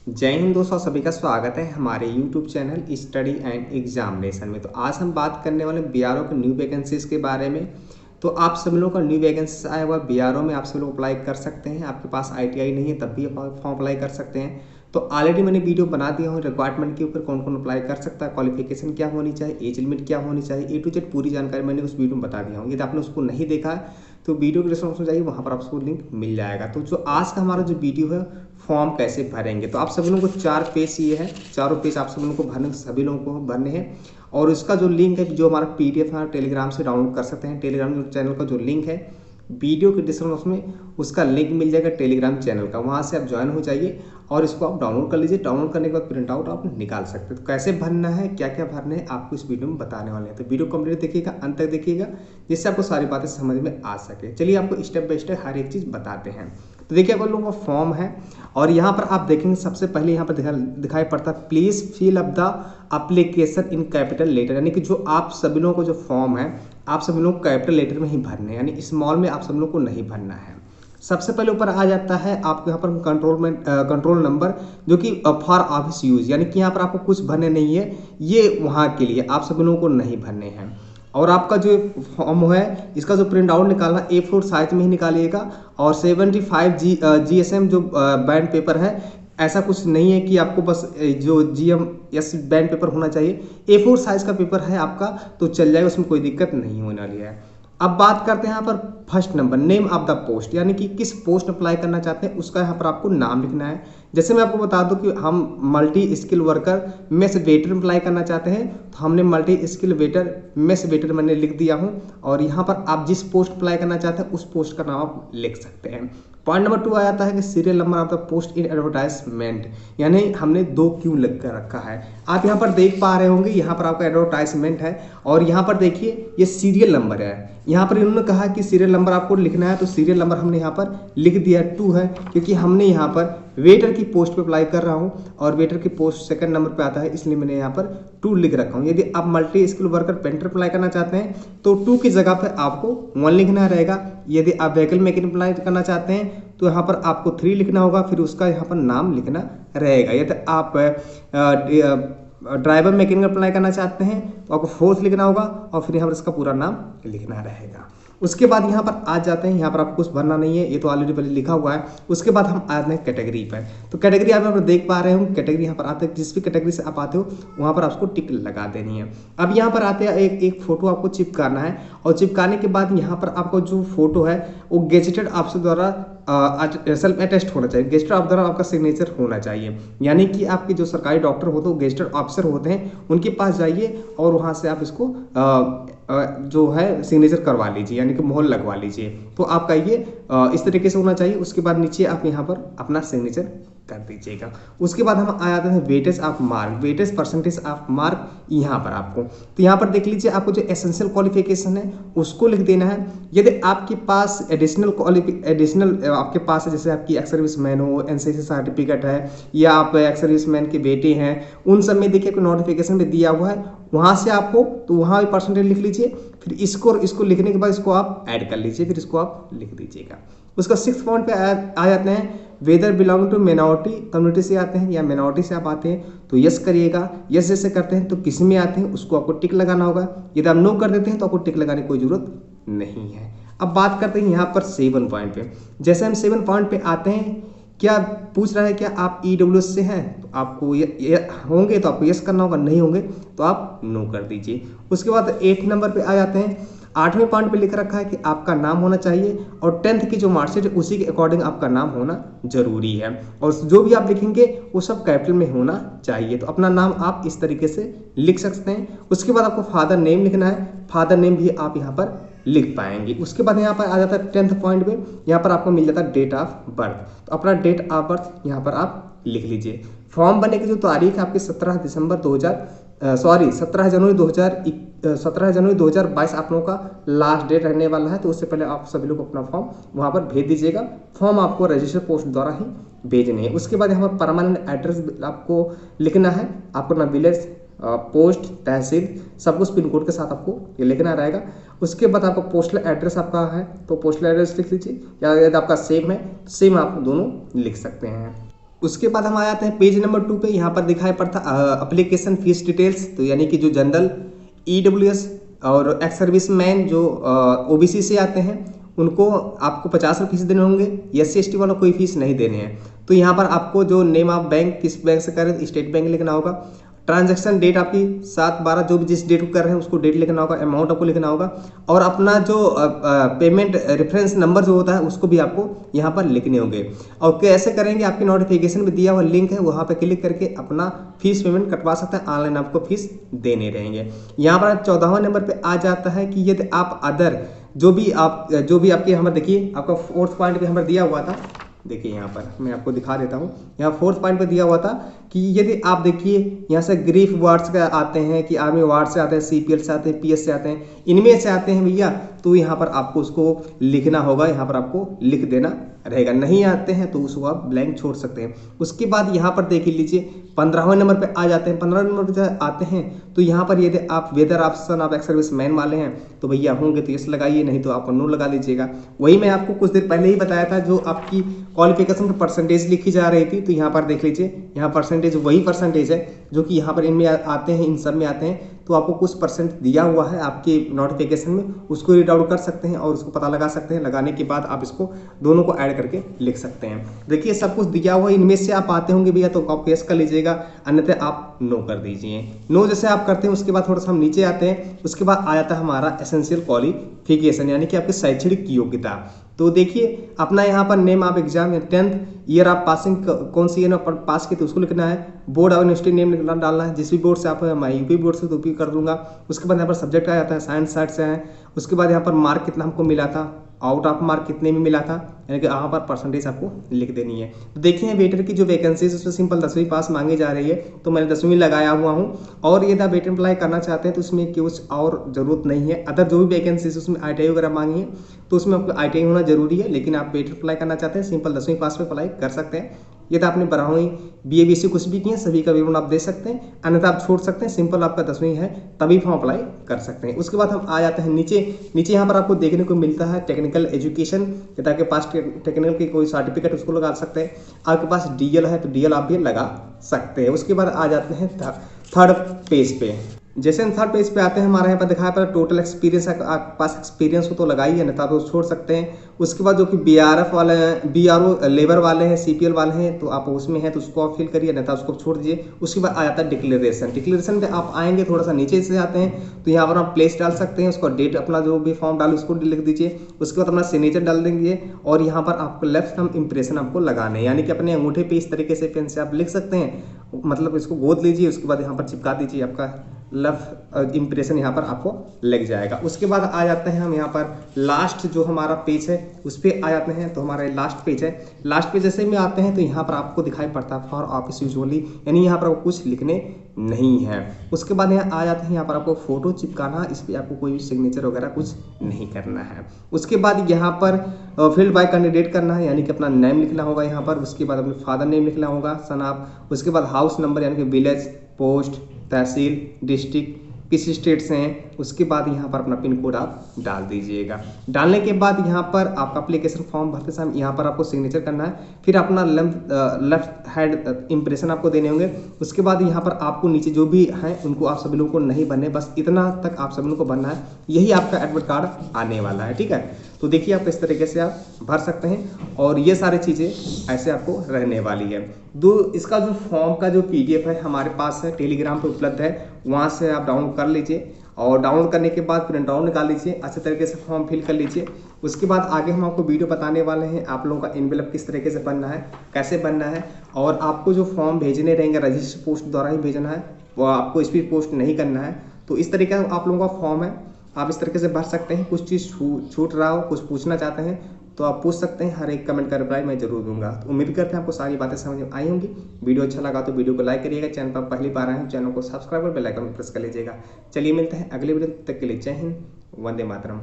जय हिंद दोस्तों, सभी का स्वागत है हमारे YouTube channel study and examination में। तो आज हम बात करने वाले बीआरओ के न्यू वैकेंसीज के बारे में। तो आप सभी लोगों का न्यू वैकेंसीज आया हुआ बीआरओ में, आप सभी लोग अप्लाई कर सकते हैं। आपके पास ITI नहीं है तब भी आप फॉर्म अप्लाई कर सकते हैं। तो ऑलरेडी मैंने वीडियो बना दिया हूँ रिक्वायरमेंट के ऊपर, कौन कौन अप्लाई कर सकता है, क्वालिफिकेशन क्या होनी चाहिए, एज लिमिट क्या होनी चाहिए, A to Z पूरी जानकारी मैंने उस वीडियो में बता दिया हूँ। यदि आपने उसको नहीं देखा है तो वीडियो के डिस्क्रिप्शन में जाइए, वहाँ पर आपको लिंक मिल जाएगा। तो जो आज का हमारा जो वीडियो है, फॉर्म कैसे भरेंगे, तो आप सभी लोगों को 4 पेज ये है, चारों पेज आप सभी लोगों को भरने, सभी लोगों को भरने हैं। और उसका जो लिंक है, जो हमारा PDF है, टेलीग्राम से डाउनलोड कर सकते हैं। टेलीग्राम चैनल का जो लिंक है वीडियो के डिस्क्रिप्शन में उसका लिंक मिल जाएगा टेलीग्राम चैनल का, वहाँ से आप ज्वाइन हो जाइए और इसको आप डाउनलोड कर लीजिए। डाउनलोड करने के बाद प्रिंट आउट आप निकाल सकते हैं। तो कैसे भरना है, क्या क्या भरना है, आपको इस वीडियो में बताने वाले हैं। तो वीडियो कंप्लीट देखिएगा, अंत तक देखिएगा, जिससे आपको सारी बातें समझ में आ सके। चलिए आपको स्टेप बाय स्टेप हर एक चीज़ बताते हैं। तो देखिए, आप लोगों का फॉर्म है और यहाँ पर आप देखेंगे सबसे पहले यहाँ पर दिखाई पड़ता है please fill up the application in capital letter, यानी कि जो आप सभी लोगों को जो फॉर्म है आप सभी लोग कैपिटल लेटर में ही भरने, यानी स्मॉल में आप सभी लोग को नहीं भरना है। सबसे पहले ऊपर आ जाता है आपको यहाँ पर कंट्रोल नंबर, जो कि फॉर ऑफिस यूज, यानी कि यहाँ पर आपको कुछ भरने नहीं है, ये वहाँ के लिए आप सभी लोगों को नहीं भरने हैं। और आपका जो फॉर्म है इसका जो प्रिंट आउट निकालना A4 साइज में ही निकालिएगा। और 75 GSM जो बैंड पेपर है, ऐसा कुछ नहीं है कि आपको बस जो GMS बैंड पेपर होना चाहिए, A4 साइज का पेपर है आपका तो चल जाएगा, उसमें कोई दिक्कत नहीं होने वाली है। अब बात करते हैं यहाँ पर first number, name of the post, यानी कि किस पोस्ट अप्लाई करना चाहते हैं उसका यहाँ पर आपको नाम लिखना है। जैसे मैं आपको बता दूं कि हम multi skill worker mess waiter apply करना चाहते हैं, तो हमने multi skill waiter mess waiter मैंने लिख दिया हूं। और यहाँ पर आप जिस पोस्ट अप्लाई करना चाहते हैं उस पोस्ट का नाम आप लिख सकते हैं। पॉइंट नंबर 2 आ जाता है कि serial number of the post in advertisement, यानी हमने 2 क्यों लिख कर रखा है। आप यहाँ पर देख पा रहे होंगे, यहाँ पर आपका एडवर्टाइजमेंट है और यहाँ पर देखिए ये सीरियल नंबर है। यहाँ पर इन्होंने कहा कि सीरियल नंबर आपको लिखना है, तो सीरियल नंबर हमने यहाँ पर लिख दिया 2 है, क्योंकि हमने यहाँ पर वेटर की पोस्ट पे अप्लाई कर रहा हूँ और वेटर की पोस्ट सेकंड नंबर पे आता है, इसलिए मैंने यहाँ पर 2 लिख रखा हूँ। यदि आप multi skill worker painter apply करना चाहते हैं तो 2 की जगह पे आपको 1 लिखना रहेगा। यदि आप व्हीकल मैकेनिक अप्लाई करना चाहते हैं तो यहाँ पर आपको 3 लिखना होगा, फिर उसका यहाँ पर नाम लिखना रहेगा। यदि आप ड्राइवर मैकेनिक अप्लाई करना चाहते हैं तो आपको 4th लिखना होगा और फिर यहाँ पर इसका पूरा नाम लिखना रहेगा। उसके बाद यहाँ पर आ जाते हैं, यहाँ पर आपको कुछ भरना नहीं है, ये तो ऑलरेडी पहले लिखा हुआ है। उसके बाद हम आते हैं कैटेगरी पर। तो कैटेगरी आप यहाँ पर देख पा रहे हो, कैटेगरी यहाँ पर आते हैं, जिस भी कैटेगरी से आप आते हो वहाँ पर आपको टिक लगा देनी है। अब यहाँ पर आते हैं एक फोटो आपको चिपकाना है और चिपकाने के बाद यहाँ पर आपको जो फोटो है वो गेजेटेड ऑफिसर द्वारा सेल्फ अटेस्ट होना चाहिए। गेजेटेड ऑफिसर द्वारा आपका सिग्नेचर होना चाहिए, यानी कि आपके जो सरकारी डॉक्टर होते हैं वो गेजेटेड ऑफिसर होते हैं, उनके पास जाइए और वहाँ से आप इसको जो है सिग्नेचर करवा लीजिए, यानी कि मोहर लगवा लीजिए। तो आपका ये इस तरीके से होना चाहिए। उसके बाद नीचे आप यहाँ पर अपना सिग्नेचर कर दीजिएगा। उसके बाद हम आ जाते हैं weightage of mark, weightage percentage of mark यहाँ पर आपको। तो यहाँ पर देख लीजिए, आपको जो एसेंशियल क्वालिफिकेशन है उसको लिख देना है। यदि आपके पास एडिशनल आपके पास है, जैसे आपकी एक्स सर्विस मैन हो, NCC सर्टिफिकेट है, या आप एक्स सर्विस मैन के बेटे हैं, उन सब में देखिए नोटिफिकेशन में दिया हुआ है, वहाँ से आपको तो वहाँ भी परसेंटेज लिख लीजिए। फिर इसको लिखने के बाद इसको आप ऐड कर लीजिए, फिर इसको आप लिख दीजिएगा। उसका 6th पॉइंट पे आ जाते हैं, whether belong to minority community से आते हैं या मिनॉरिटी से आप आते हैं तो यस करिएगा। यस जैसे करते हैं तो किस में आते हैं उसको आपको टिक लगाना होगा। यदि आप नो कर देते हैं तो आपको टिक लगाने की कोई जरूरत नहीं है। अब बात करते हैं यहाँ पर 7 पॉइंट पे। जैसे हम 7 पॉइंट पे आते हैं, क्या पूछ रहा है क्या आप EWS से हैं, तो आपको ये होंगे तो आपको यस करना होगा, नहीं होंगे तो आप नो कर दीजिए। उसके बाद 8 नंबर पे आ जाते हैं। 8वें पॉइंट पे लिख रखा है कि आपका नाम होना चाहिए और 10th की जो मार्कशीट है उसी के अकॉर्डिंग आपका नाम होना जरूरी है, और जो भी आप लिखेंगे वो सब कैपिटल में होना चाहिए। तो अपना नाम आप इस तरीके से लिख सकते हैं। उसके बाद आपको फादर नेम लिखना है, फादर नेम भी आप यहाँ पर लिख पाएंगे। उसके बाद यहाँ पर आ जाता है 10th पॉइंट में, यहाँ पर आपको मिल जाता है डेट ऑफ बर्थ। तो अपना डेट ऑफ बर्थ यहाँ पर आप लिख लीजिए। फॉर्म बनने की जो तारीख है आपकी 17 जनवरी 2022 आप लोगों का लास्ट डेट रहने वाला है। तो उससे पहले आप सभी लोग अपना फॉर्म वहाँ पर भेज दीजिएगा। फॉर्म आपको रजिस्टर पोस्ट द्वारा ही भेजने हैं। उसके बाद यहाँ पर परमानेंट एड्रेस आपको लिखना है, आपको ना विलेज, पोस्ट, तहसील सब कुछ पिन कोड के साथ आपको ये लिखना रहेगा। उसके बाद आपका पोस्टल एड्रेस आपका है तो पोस्टल एड्रेस लिख लीजिए, या यदि आपका सेम है तो सेम आप दोनों लिख सकते हैं। उसके बाद हम आ जाते हैं पेज नंबर 2 पे। यहाँ पर दिखाई पड़ता एप्लीकेशन फीस डिटेल्स, तो यानी कि जो जनरल, EWS और एक्स सर्विस मैन जो OBC से आते हैं उनको आपको 50% देने होंगे। SC ST वालों को कोई फीस नहीं देने हैं। तो यहाँ पर आपको जो नेम ऑफ बैंक, किस बैंक से करें, स्टेट बैंक लिखना होगा। ट्रांजैक्शन डेट आपकी 7/12 जो भी जिस डेट को कर रहे हैं उसको डेट लिखना होगा, अमाउंट आपको लिखना होगा, और अपना जो पेमेंट रेफरेंस नंबर जो होता है उसको भी आपको यहाँ पर लिखने होंगे। और कैसे करेंगे, आपकी नोटिफिकेशन में दिया हुआ लिंक है, वहाँ पर क्लिक करके अपना फीस पेमेंट कटवा सकते हैं। ऑनलाइन आपको फीस देने रहेंगे। यहाँ पर 14वां नंबर पर आ जाता है कि यदि आप अदर जो भी आपके हमें देखिए, आपका 4th पॉइंट पे हमें दिया हुआ था। देखिए यहाँ पर मैं आपको दिखा देता हूँ। यहाँ 4th पॉइंट पे दिया हुआ था कि यदि आप देखिए यहाँ से ग्रीफ वार्ड्स का आते हैं, कि आर्मी वार्ड से आते हैं, CPL से आते हैं, PS से आते हैं, इनमें से आते हैं भैया, तो यहाँ पर आपको उसको लिखना होगा। यहाँ पर आपको लिख देना रहेगा। नहीं आते हैं तो उसको आप ब्लैंक छोड़ सकते हैं। उसके बाद यहाँ पर देख लीजिए 15वें नंबर पे आ जाते हैं। 15वें नंबर पे आते हैं तो यहाँ पर यदि आप वेदर ऑप्शन आप एक्स सर्विस मैन वाले हैं तो भैया होंगे तो यस लगाइए, नहीं तो आप नो लगा लीजिएगा। वही मैं आपको कुछ देर पहले ही बताया था, जो आपकी क्वालिफिकेशन की परसेंटेज लिखी जा रही थी। तो यहाँ पर देख लीजिए, यहाँ परसेंटेज वही परसेंटेज है जो कि यहाँ पर इनमें आते हैं, इन सब में आते हैं। तो आपको कुछ परसेंट दिया हुआ है आपके नोटिफिकेशन में, उसको रीड आउट कर सकते हैं और उसको पता लगा सकते हैं। लगाने के बाद आप इसको दोनों को ऐड करके लिख सकते हैं। देखिए सब कुछ दिया हुआ है। इनमें से आप आते होंगे भैया तो आप यस कर लीजिएगा, अन्यथा आप नो कर दीजिए। नो जैसे आप करते हैं उसके बाद थोड़ा सा हम नीचे आते हैं। उसके बाद आ जाता है हमारा एसेंशियल क्वालिफिकेशन, यानी कि आपकी शैक्षणिक योग्यता। तो देखिए अपना यहाँ पर name of exam, 10th year आप पासिंग, कौन सी ईयर में पास किए थे उसको लिखना है। बोर्ड और यूनिवर्सिटी नेम डालना है, जिस भी बोर्ड से आप, मैं यूपी बोर्ड से तो यूपी कर दूंगा। उसके बाद यहाँ पर सब्जेक्ट आ जाता है, साइंस साइड से है। उसके बाद यहाँ पर मार्क कितना हमको मिला था, आउट ऑफ मार्क कितने में मिला था, यानी कि यहाँ पर परसेंटेज आपको लिख देनी है। तो देखिए वेटर की जो वैकेंसीज उसमें सिंपल 10वीं पास मांगी जा रही है, तो मैंने 10वीं लगाया हुआ हूँ। और यदि आप वेटर अप्लाई करना चाहते हैं तो उसमें कुछ और ज़रूरत नहीं है। अदर जो भी वैकेंसीज उसमें ITI वगैरह मांगी है तो उसमें आपको ITI होना जरूरी है। लेकिन आप वेटर अप्लाई करना चाहते हैं सिंपल 10वीं पास पे अप्लाई कर सकते हैं। यदि आपने 12वीं BA BSc कुछ भी किए सभी का विवरण आप दे सकते हैं, अन्यथा आप छोड़ सकते हैं। सिंपल आपका 10वीं है तभी फॉर्म अप्लाई कर सकते हैं। उसके बाद हम आ जाते हैं नीचे यहाँ पर आपको देखने को मिलता है टेक्निकल एजुकेशन, यदि आपके पास टेक्निकल की कोई सर्टिफिकेट उसको लगा सकते हैं। आपके पास DL है तो DL आप भी लगा सकते हैं। उसके बाद आ जाते हैं 3rd पेज पे। जैसे हम 3rd पेज पे आते हैं, हमारे यहाँ पर दिखाया पर टोटल एक्सपीरियंस, आपके पास एक्सपीरियंस हो तो लगाइए, अन्यथा आप छोड़ सकते हैं। उसके बाद जो कि BRF वाले हैं, BRO लेबर वाले हैं, CPL वाले हैं, तो आप उसमें हैं तो उसको आप फिल करिए, अन्यथा उसको छोड़ दीजिए। उसके बाद आ जाता है डिक्लेरेशन। डिक्लेरेशन पे आप आएंगे, थोड़ा सा नीचे से आते हैं तो यहाँ पर आप प्लेस डाल सकते हैं, उसका डेट अपना जो भी फॉर्म डाले उसको लिख दीजिए। उसके बाद अपना सिग्नेचर डाल देंगे और यहाँ पर आपको लेफ्ट थंब इम्प्रेशन आपको लगाने, यानी कि अपने अंगूठे पे इस तरीके से पेन से आप लिख सकते हैं, मतलब इसको गोद लीजिए। उसके बाद यहाँ पर चिपका दीजिए, आपका लव इम्प्रेशन यहाँ पर आपको लग जाएगा। उसके बाद आ जाते हैं हम यहाँ पर लास्ट जो हमारा पेज है उस पर आ जाते हैं। तो हमारा लास्ट पेज है। लास्ट पेज जैसे में आते हैं तो यहाँ पर आपको दिखाई पड़ता है फॉर ऑफिस यूजुअली, यानी यहाँ पर आपको कुछ लिखने नहीं है। उसके बाद यहाँ आ जाते हैं, यहाँ पर आपको फोटो चिपकाना, इस पर आपको कोई भी सिग्नेचर वगैरह कुछ नहीं करना है। उसके बाद यहाँ पर फील्ड बाय कैंडिडेट करना है, यानी कि अपना नेम लिखना होगा यहाँ पर। उसके बाद अपने फादर नेम लिखना होगा, सन ऑफ। उसके बाद हाउस नंबर, यानी कि विलेज, पोस्ट, तहसील, डिस्ट्रिक्ट, किस स्टेट से हैं। उसके बाद यहाँ पर अपना पिन कोड आप डाल दीजिएगा। डालने के बाद यहाँ पर आपका एप्लीकेशन फॉर्म भरते समय यहाँ पर आपको सिग्नेचर करना है। फिर अपना लेफ्ट हैंड इम्प्रेशन आपको देने होंगे। उसके बाद यहाँ पर आपको नीचे जो भी हैं उनको आप सभी लोगों को नहीं भरने, बस इतना तक आप सभी लोगों को भरना है। यही आपका एडमिट कार्ड आने वाला है, ठीक है। तो देखिए आप इस तरीके से आप भर सकते हैं और ये सारी चीज़ें ऐसे आपको रहने वाली है। इसका जो फॉर्म का जो PDF है हमारे पास है, टेलीग्राम पे उपलब्ध है, वहाँ से आप डाउनलोड कर लीजिए और डाउनलोड करने के बाद प्रिंट आउट निकाल लीजिए, अच्छे तरीके से फॉर्म फिल कर लीजिए। उसके बाद आगे हम आपको वीडियो बताने वाले हैं आप लोगों का एनवेलप किस तरीके से बनना है, कैसे बनना है, और आपको जो फॉर्म भेजने रहेंगे रजिस्टर पोस्ट द्वारा ही भेजना है, वो आपको स्पीड पोस्ट नहीं करना है। तो इस तरीके का आप लोगों का फॉर्म है, आप इस तरीके से भर सकते हैं। कुछ चीज़ छूट रहा हो, कुछ पूछना चाहते हैं तो आप पूछ सकते हैं, हर एक कमेंट का रिप्लाई मैं जरूर दूंगा। तो उम्मीद करते हैं आपको सारी बातें समझ में आई होंगी। वीडियो अच्छा लगा तो वीडियो को लाइक करिएगा, चैनल पर पहली बार आए हैं चैनल को सब्सक्राइब और बेल आइकन प्रेस कर लीजिएगा। चलिए मिलते हैं अगले वीडियो, तक के लिए जय हिंद, वंदे मातरम।